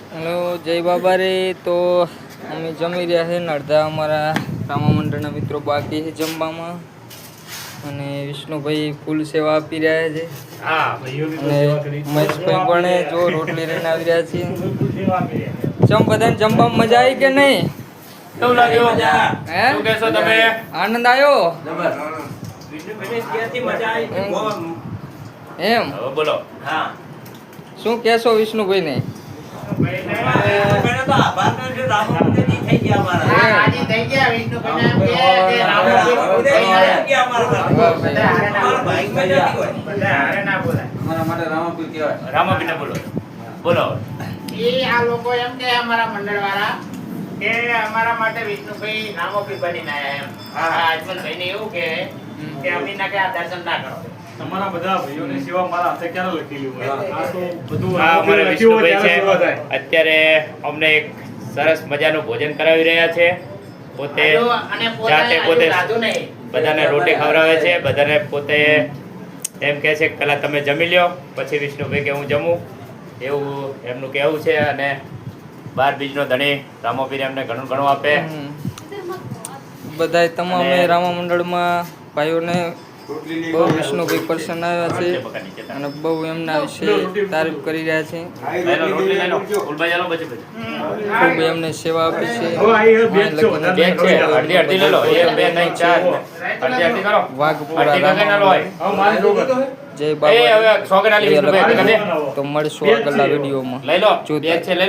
Hello જય બાબા રે. તો અમે જમી રહ્યા છે ને અડધા અમારા રામા મંડળના મિત્રો બાકી છે જમવામાં, અને વિષ્ણુભાઈ ફૂલ સેવા આપી રહ્યા છે. અને મહેશભાઈ પણ જો રોટલી લઈને આવી રહ્યા છીએ. ચમ બધાને જમવામાં મજા આવી કે નહીં? કેવું લાગ્યું? હે શું કહેશો તમે? આનંદ આવ્યો એમ? હવે બોલો. શું કહેશો વિષ્ણુભાઈ ને? રામાપીને બોલો. બોલો. આ લોકો એમ કે અમારા મંડળ વાળા કે અમારા માટે વિષ્ણુભાઈ રામોપી બનીને આયા એમ. અજમલભાઈ ને એવું કે અમીના કે આ દર્શન ના કરો. તમારા બધા ભાઈઓની સેવા મારા હાથે ક્યારે લખેલી હોય? આ તો બધું આ અમારા લખ્યું હોય વિષ્ણુભાઈ ત્યારે સેવા છે. થાય. અત્યારે અમને એક સરસ મજાનું ભોજન કરાવી રહ્યા છે. પોતે અને જાતે પોતે રાધું નહીં. બધાને રોટી ખવડાવે છે. બધાને પોતે એમ કહે છે કે પહેલા તમે જમી લ્યો, પછી વિષ્ણુભાઈ કે હું જમું, એવું એમનું કહેવું છે. અને 12 બીજનો ધણી રામોપીર એમને ઘણું ઘણું આપે. બધાય તમામે રામા મંડળમાં ભાઈઓને બહુ વિષ્ણુભાઈ પ્રસન્ન આવ્યા છે અને બહુ એમના વિશે તારીફ કરી રહ્યા છે. લઈ લો, રોટલી લઈ લો. ફૂલભાઈ ચાલો, પછી ખૂબ એમને સેવા આપી છે. હવે આ એ બેગ છે, લગીને બેગ છે, અડધી અડધી લઈ લો. 1 2 3 4 અડધી કરો. વાઘપુરા અડધી કઈ ના લો હોય. હવે મારી જોગત. જય એ બાબા. હવે સોગન આલી વિષ્ણુભાઈ કને. તો મળશું આગળના વિડીયોમાં. લઈ લો. જોતા. બેગ છે, લઈ લો.